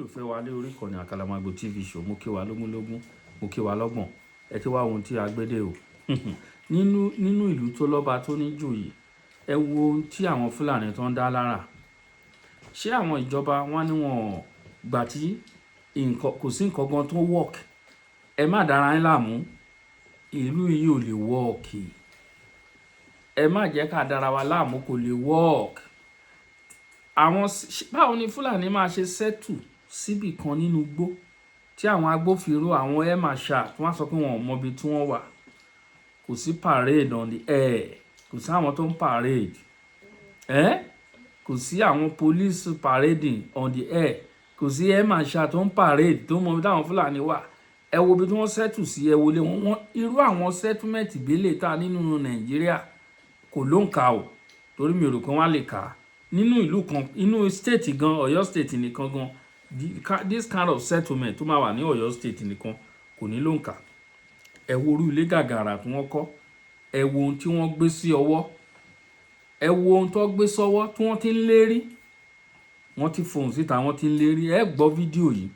olólùfẹ́ wa lé orí ìkànnì Àkàlàmàgbò TV show mo kí wa lógúnlógún mo kí wa lọ́gbọ̀n ẹ ti wá ohun tí a gbé dé o nínú ìlú tó lọ́ba tó níjòyè ẹ wo ohun tí àwọn Fúlàní tó ń dá lára ṣé àwọn ìjọba wọn ni wọn gbà tí kò sí nǹkan gan tó work ẹ má dára yín láàmú ìlú yìí ò lè work ẹ má jẹ́ ká dára wa láàmú kò lè work àwọn báwo ni Fúlàní máa ṣe settle síbì kan nínú igbó tí àwọn agbófinró àwọn air marshal tí wọ́n sọ pé wọn ò mọ ibi tí wọ́n wà kò sí parade on the air kò sí àwọn tó ń parade kò sí àwọn police parading on the air kò sí air marshal tó ń parade tó mọ ibi táwọn Fúlàní wà ẹ wo ibi tí wọ́n settle sí ẹ wọlé wọn irú àwọn settlement ìbílẹ̀ tá nínú Nàìjíríà kò ló ń kà o torí mi ò rò pé wọ́n á lè kà á nínú ìlú kan inú state gan Ọ̀yọ́ state nìkan gan this kind of settlement tó máa wà ní Ọ̀yọ́ state nìkan kò ní ló ń kà ẹ wo orú ilé gàgàrà tí wọ́n kọ́ ẹ wo ohun tí wọ́n gbé sí ọwọ́ ẹ wo ohun tó gbé sọ́wọ́ tí wọ́n ti ń lérí wọ́n ti fohùn síta wọ́n ti ń lérí ẹ gbọ́ fídíò yìí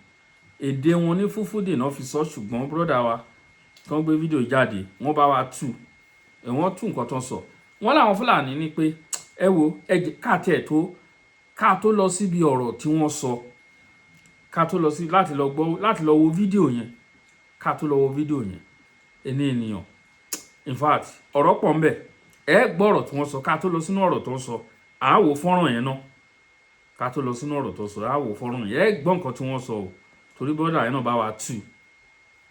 èdè wọn ní Fúfúdè náà fi sọ ṣùgbọ́n brọ́dà wa tó ń gbé fídíò jáde wọ́n bá wa tú wọ́n tú nǹkan tó ń sọ wọ́n láwọn Fúlàní ní pé ẹ wo ká tó lọ síbi ọ̀rọ̀ tí wọ́n sọ ká tó lọ sí láti lọ wo fídíò yẹn ká tó lọ wo fídíò yẹn ẹni ènìyàn in fact ọ̀rọ̀ pọ̀ ń bẹ ẹ gbọ́ ọ̀rọ̀ tí wọ́n sọ ká tó lọ sínú ọ̀rọ̀ tó ń sọ à á wò fọ́nrán yẹn náà ká tó lọ sínú ọ̀rọ̀ tó sọ à á wò fọ́nrán yẹn ẹ gbọ́ nǹkan tí wọ́n sọ o torí bọ́dà yẹn náà bá wa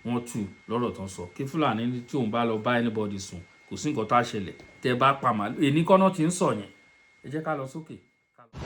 wọ́n tú lọ́rọ̀ tó ń sọ kí Fúlàní tí òun bá lọ bá anybody sùn kò sí nǹkan tá a ṣẹlẹ̀ tẹ́ bá pa màálù èní kọ́nà tí ń sọ yẹn ẹ jẹ́ ká lọ sókè.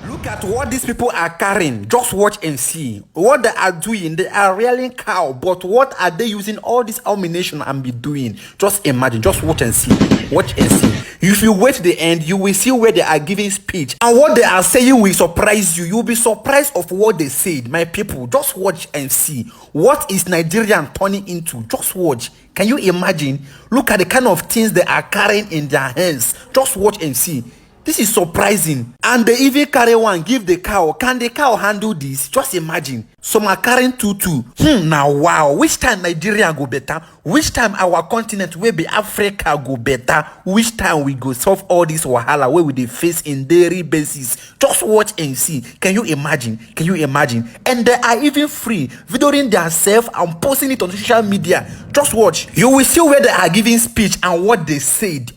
Look at what these people are carrying. Just watch and see what they are doing. They are rearing cow, but what are they using all this ammunition and be doing? Just imagine. Just watch and see. Watch and see. If you wait to the end, you will see where they are giving speech, and what they are saying will surprise you. You will be surprised of what they said. My people, just watch and see. What is Nigerian turning into? Just watch. Can you imagine? Look at the kind of things they are carrying in their hands. Just watch and see. This is surprising. And they even carry one, give the cow. Can the cow handle this? Just imagine. Some are carrying two. Now wow. Which time Nigeria go better? Which time our continent will be Africa go better? Which time we go solve all this wahala where we dey face in daily basis? Just watch and see. Can you imagine? Can you imagine? And they are even free, videoing themselves and posting it on social media. Just watch. You will see where they are giving speech and what they said.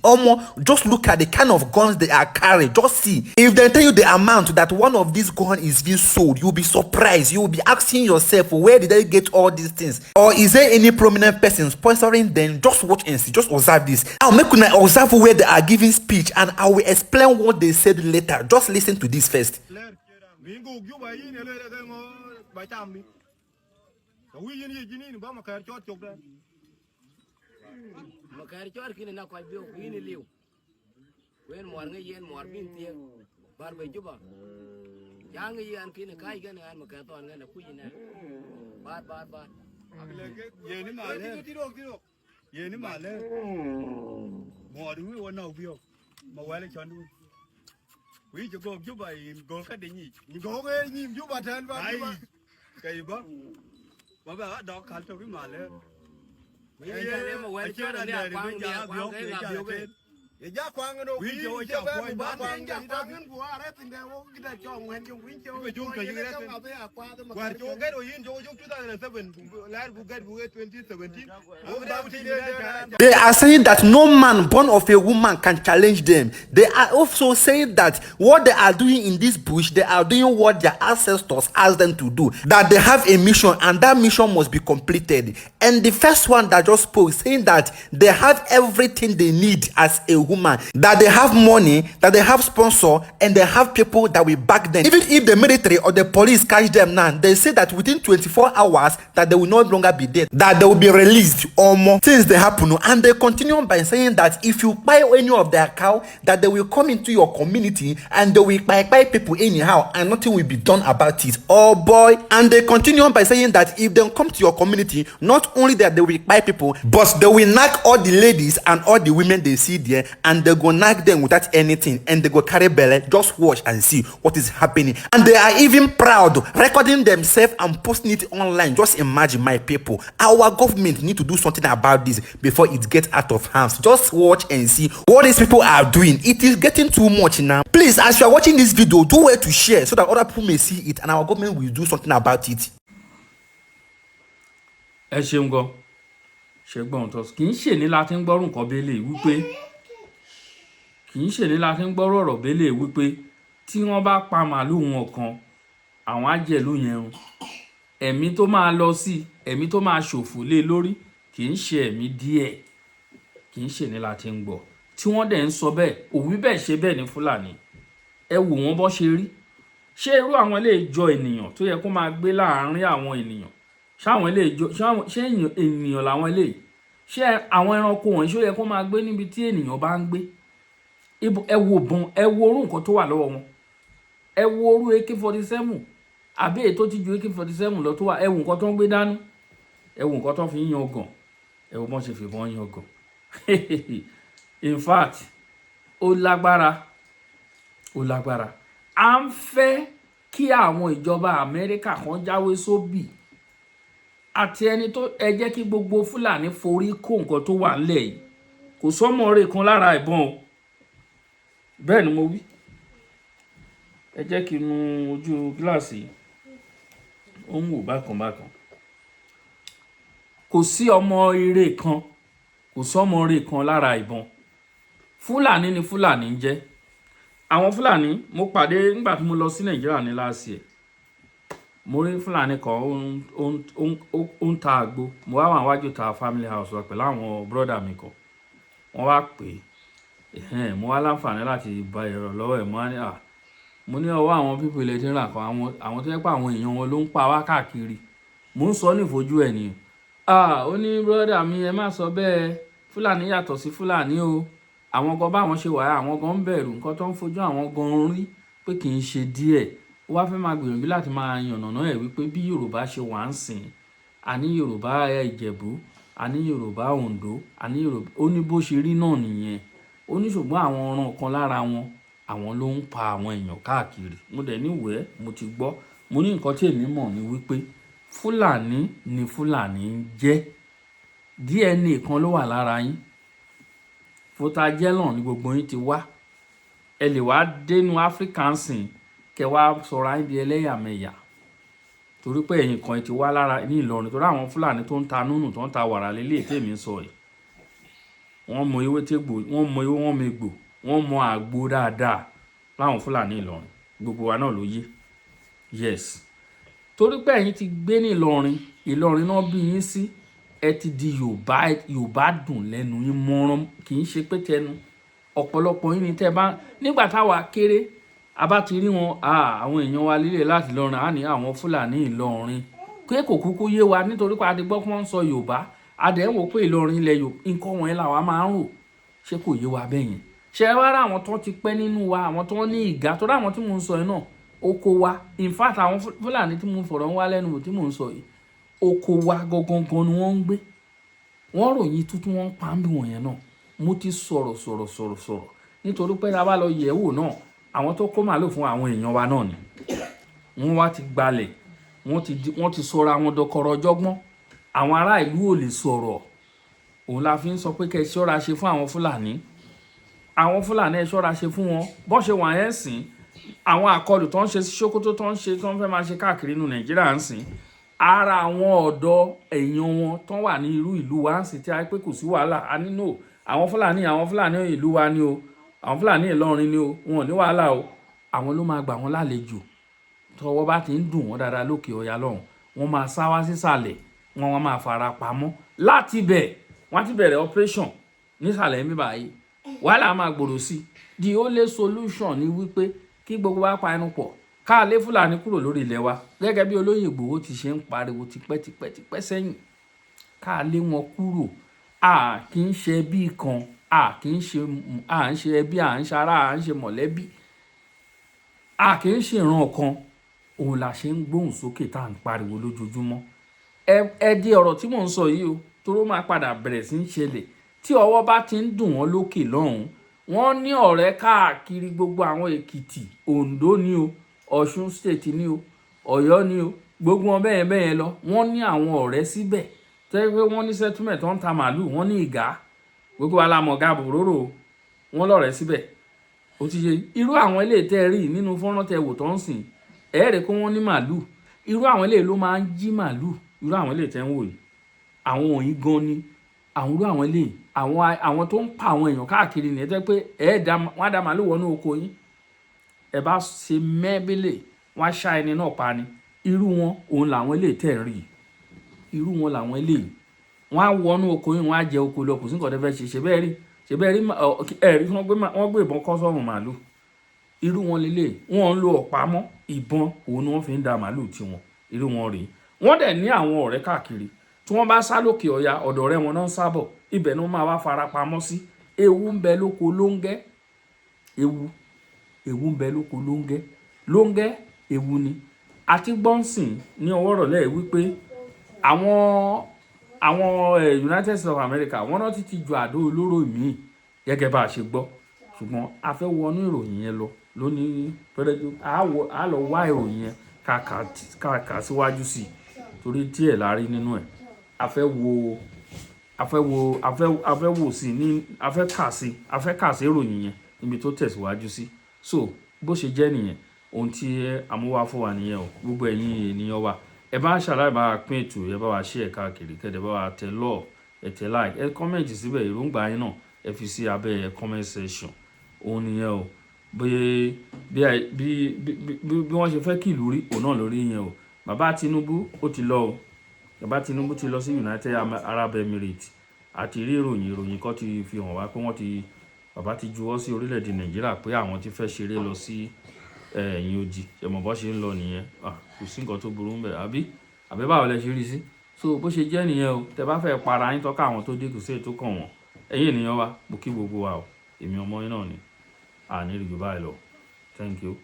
Just look at the kind of guns they are carrying. Just see. If they tell you the amount that one of these guns is being sold, you'll be surprised. You will be asking yourself, where did they get all these things? Or is there any prominent person sponsoring them? Just watch and see. Just observe this. I'll make you observe where they are giving speech, and I will explain what they said later. Just listen to this first. Yang yan kini kai gan an makaton gan ku yin bar yeni male yeni male mo du wona bio ma wale chandu wi jo go juba go ka de ni go ge ni juba tan ba kai ba ba do khal to ki male ye ma wale chandu ne kwang ne kwang ge ya kwang no wi jo ja kwang ba kwang ja kwang bu are tin de wo gida cho ngwen jo wi jo wi jo ka yire tin wa jo ge do yin jo 2007 la bu ge 2017 They are saying that no man born of a woman can challenge them. They are also saying that what they are doing in this bush, they are doing what their ancestors asked them to do. That they have a mission, and that mission must be completed. And the first one that just spoke, saying that they have everything they need as a woman, that they have money, that they have sponsor, and they have people that will back them. Even if the military or the police catch them now, they say that within 24 hours that they will no longer be dead, that they will be released or more things they happen. And they continue by saying that if you buy any of their cow, that they will come into your community and they will buy people anyhow, and nothing will be done about it. Oh boy. And they continue by saying that if they come to your community, not only that they will buy people, but they will knock all the ladies and all the women they see there, and they go knack them without anything, and they go carry belle. Just watch and see what is happening. And they are even proud, recording themselves and posting it online. Just imagine, my people. Our government need to do something about this before it gets out of hands. Just watch and see what these people are doing. It is getting too much now. Please, as you are watching this video, do well to share so that other people may see it and our government will do something about it. Ẹ ṣeun gan ṣẹgbọn tó kì í ṣe ní láti ń gbọ́rùn nǹkan bẹ́lẹ̀ wípé kì í ṣe ní láti ń gbọ́rọ̀ ọ̀rọ̀ bẹ́lẹ̀ wípé tí wọ́n bá pa màálù wọn kan àwọn ajẹ̀lú yẹn run ẹ̀mí tó máa lọ sí ẹ̀mí tó máa ṣòfò lé lórí kì í ṣe ẹ̀mí díẹ̀ kì í ṣe ní láti ń gbọ́ tí wọ́n dẹ̀ ń sọ bẹ́ẹ̀ òwí bẹ́ẹ̀ ṣe bẹ́ẹ̀ ní Fúlàní ẹ wò wọ́n bọ́ ṣe rí ṣé irú àwọn ilé ìjọ ènìyàn tó yẹ kó máa gbé láàárín àwọn ènìyàn ṣáwọn ilé ìjọ ṣé ènìyàn làwọn ilé ṣé àwọn ẹranko wọ̀nyí ṣó yẹ kó máa gbé níbi tí ènìyàn bá ń gbé ẹ wo bọn ẹ wo orú nǹkan tó wà lọ́wọ́ wọn ẹ wo orú AK-47 àbí èyí tó ti ju AK-47 lọ tó wà ẹ wo nǹkan tó ń gbé dání ẹ wo nǹkan tó fi ń yan ọgàn ẹ wo bọ́n ṣe fi bọ́n yan ọgàn in fact ó lágbára à ń fẹ́ kí àwọn ìjọba Amẹ́ríkà kan jáwé sóbì àti ẹni tó ẹ jẹ́ kí gbogbo Fúlàní forí kó nǹkan tó wà nílẹ̀ yìí kò sọ́mọ rẹ̀ kan lára ìbọn o bẹ́ẹ̀ ni mo wí ẹ jẹ́ kí n nu ojú gíláàsì ó ń wò bákan kò sí ọmọ ire kan kò sọ́mọ rẹ̀ kan lára ìbọn Fúlàní ni Fúlàní ń jẹ́ àwọn Fúlàní mo pàdé nígbà tí mo lọ sí Nàìjíríà ní last year mo rí Fúlàní kan ó ń ta àgbo mo wá wà wájú ta family house wa pẹ̀lú àwọn brọ́dà mi kan wọ́n wá pè é mo wá láǹfààní láti bá ẹ̀rọ lọ́wọ́ ẹ̀ mo ní ọwọ́ àwọn pípọ̀ ilẹ̀ tí ń rà kan àwọn tó yẹ pé àwọn èèyàn wọn ló ń pa wá káàkiri mo ń sọ ní ìfojú ẹ̀ nìyẹn ó ní brọ́dà mi ẹ má sọ bẹ́ẹ̀ Fúlàní yàtọ̀ sí Fúlàní o àwọn gan báwọn ṣe wà àwọn gan ń bẹ̀rù nǹkan tó ń fojú àwọn gan rí pé kì í ṣe díẹ̀ ó wá fẹ́ máa gbìyànjú láti máa yànnàná ẹ̀ wípé bí Yorùbá ṣe wà ń sìn àní Yorùbá Ìjẹ̀bú àní Yorùbá Oǹdó àní Yorùbá ó ní bó ṣe rí náà nìyẹn ó ní ṣùgbọ́n àwọn ọ̀ràn kan lára wọn àwọn ló ń pa àwọn èèyàn káàkiri mo dẹ̀ níwèé mo ti gbọ́ mo ní nǹkan tí èmi mọ̀ ni wípé Fúlàní ni Fúlàní ń jẹ́ DNA kan ló wà lára yín fotagellon ni gbogbo yín ti wá ẹ lè wá dénú Áfíríkà ń sìn kẹ wá sọra ń di ẹlẹ́yàmẹ̀yà torí pé ẹ̀yin kan ti wá lára ní Ìlọrin torí àwọn Fúlàní tó ń ta núnù tó ń ta wàrà lélẹ̀ tèmi sọ yìí wọ́n mọ ewé tégbò wọ́n mọ ewé wọ́n megbò wọ́n mọ àgbo dáadáa láwọn Fúlàní Ìlọrin gbogbo wa náà ló yé yes torí pé ẹ̀yin ti gbé ní Ìlọrin náà bí yín sí ẹ ti di Yorùbá dùn lẹ́nu yín mọ́rán kì í ṣe pé tẹnu ọ̀pọ̀lọpọ̀ yín ni tẹ́ bá nígbà táwa kéré a bá ti rí wọn àwọn èèyàn wa lílẹ̀ láti Ìlọrin á ní àwọn Fúlàní Ìlọrin pé kò kúkú yé wa nítorí pé a ti gbọ́ pé wọ́n ń sọ Yorùbá a dẹ̀ ń wò pé Ìlọrin ilẹ̀ nǹkan wọ̀nyí làwa máa ń rò ṣé kò yé wa bẹ́ẹ̀ yẹn ṣe wá rà àwọn tó ti pẹ́ nínú wa àwọn tó ní ìgá tó dáwọn tí mò ń sọ yìí náà oko wa in fact àwọn Fúlàní tí mo fọ̀rọ̀ ń wá lẹ́nu tí mò ń sọ yìí oko wa gangan ni wọ́n ń gbé wọ́n ròyìn tuntun wọ́n pa ń bí wọ̀nyẹn náà mo ti sọ̀rọ̀ nítorí pé tá bá lọ yẹ̀ wò náà àwọn tó kó màálù fún àwọn èèyàn wa náà ni wọ́n wá ti gbalẹ̀ wọ́n ti sọra wọn dọkọrọ ọjọ́gbọ́n àwọn ará ìlú ò lè sọ̀rọ̀ òun la fi ń sọ pé kẹ́ ṣọ́ra ṣe fún àwọn Fúlàní ẹ ṣọ́ra ṣe fún wọn bó ṣe wà yẹn sìn àwọn àkọlù tó ń ṣe sí Sókótó tó ń fẹ́ máa ṣe káàkiri nínú Nàìjíríà ń sìn ara àwọn ọ̀dọ́ èèyàn wọn tó wà ní irú ìlú wa ń sìn tí a pé kò sí wàhálà a nínú àwọn Fúlàní ìlú wa ni o àwọn Fúlàní Ìlọrin ni o wọn ò ní wàhálà o àwọn ló máa gbà wọn lálejò tọwọ́ bá ti ń dùn wọn dáadáa lókè ọya lọ́hùn wọn máa sá wá sísàlẹ̀ wọn máa fara pamọ́ láti bẹ̀ wọ́n ti bẹ̀rẹ̀ operation nísàlẹ̀ mi báyìí wàhálà máa gbòòrò sí the only solution ni wípé kí gbogbo wa pa ẹnu pọ̀ ká lé Fúlàní kúrò lórí ilẹ̀ wa gẹ́gẹ́ bí olóyè Ìgbòho ti ṣe ń pariwo tipẹ́ sẹ́yìn ká lé wọn kúrò kì í ṣe bí kan kì í ṣe ń ṣe ẹbí ń ṣara ń ṣe mọ̀lẹ́bí kì í ṣe ìran kan òun la ṣe ń gbóhùn sókè tá à ń pariwo lójoojúmọ́ ẹ di ọ̀rọ̀ tí mò ń sọ yìí o toró máa padà bẹ̀rẹ̀ sí ń ṣẹlẹ̀ tí ọwọ́ bá ti ń dùn wọ́n lókè lọ́hùn wọ́n ní ọ̀rẹ́ káàkiri gbogbo àwọn Èkìtì, Oǹdó ni o, Ọ̀ṣun state ni o, Ọ̀yọ́ ni o, gbogbo wọn bẹ́ẹ̀ bẹ́ẹ̀ lọ. Wọ́n ní àwọn ọ̀rẹ́ síbẹ̀ tẹ́ pé wọ́n ní settlement tó ń ta màálù, wọ́n ní ìgá, gbogbo alamọ̀gá bòróró, wọ́n lọ́rẹ́ síbẹ̀. Ó ti ṣe irú àwọn ilé tẹ́ rí nínú fọ́nrán tẹ́ wò tó ń sìn, ẹ̀ẹ́rẹ̀ kó wọ́n ní màálù. Irú àwọn ilé ló máa ń jí màálù. Irú àwọn ilé tẹ́ ń wò yìí, àwọn wọ̀nyí gan ni àwọn irú àwọn ilé, àwọn tó ń pa àwọn èèyàn káàkiri nìyẹn tẹ́ pé wọ́n á da màálù wọnú oko yín, ẹ bá ṣe mẹ́bílẹ̀ wọ́n á ṣá ẹni náà pa ni. Irú wọn òun làwọn ilé tẹ́ ń rí, irú wọn làwọn ilé wọ́n á wọnú oko yín, wọ́n á jẹ oko lọ, kò sí nǹkan tẹ́ fẹ́ ṣe bẹ́ẹ̀ rí ẹ̀rí wọ́n gbé ìbọn kọ́ sọ́run màálù. Irú wọn lélẹ̀, wọ́n ń lo ọ̀pá mọ́ ìbọn, òun ni wọ́n fi ń da màálù tiwọn. Irú wọn rèé. Wọ́n dẹ̀ ní àwọn ọ̀rẹ́ káàkiri tí wọ́n bá sá lókè ọya, ọ̀dọ̀ ọ̀rẹ́ wọn náà ń sábọ̀, ibẹ̀ ni wọ́n máa wá fara pamọ́ sí. Ewu ń bẹ lóko lóńgẹ́, ewu ń bẹ lóko lóńgẹ́ ewu ni. Àti gbọ́nsìn ní ọwọ́ rọ̀lẹ́ wípé àwọn United States of America wọ́n náà ti ju àdó olóró míì gẹ́gẹ́ bá a ṣe gbọ́, ṣùgbọ́n a fẹ́ wọnú ìròyìn yẹn lọ lónìí pẹ́rẹ́jú. A lọ wá ìròyìn yẹn kàkà síwájú sí torí díẹ̀ la rí nínú ẹ̀. A fẹ́ kà sí ìròyìn yẹn níbi tó tẹ̀síwájú sí. So bó ṣe jẹ́ nìyẹn, ohun tí amúwá fún wa nìyẹn o. Gbogbo ẹ̀yin ènìyàn wa, ẹ bá ṣàlàyé bá wa pín ètò, ẹ bá wa share káàkiri, kẹ́dẹ̀ bá wa tẹ love, ẹ tẹ like, ẹ comment síbẹ̀ èròǹgbà yín náà ẹ fi sí abẹ́ comment section. Òun nìyẹn o. Bí wọ́n ṣe fẹ́ kí ìlú rí, òun náà lórí yẹn o. Bàbá Tinubu ó ti lọ o. Bàbá Tinubu ti lọ sí United Arab Emirates. Àti rí ìròyìn kan ti fi hàn wá pé bàbá ti juwọ́ sí orílẹ̀-èdè Nàìjíríà pé àwọn ti fẹ́ ṣeré lọ sí ẹ̀yìn odi. Ṣẹ̀mọ̀ bó ṣe ń lọ nìyẹn. Kò sí nǹkan tó burú ńbẹ̀, àbí báwo lẹ ṣe rí sí. So bó ṣe jẹ́ nìyẹn o. Tẹ́ bá fẹ́ para yín tọ́ka àwọn tó dé kò sí ètò kàn wọ́n. Ẹ̀yin ènìyàn wa, mo kí gbogbo wa o. Èmi ọmọ yín náà ni. Àní rí jù báyìí lọ. Thank you.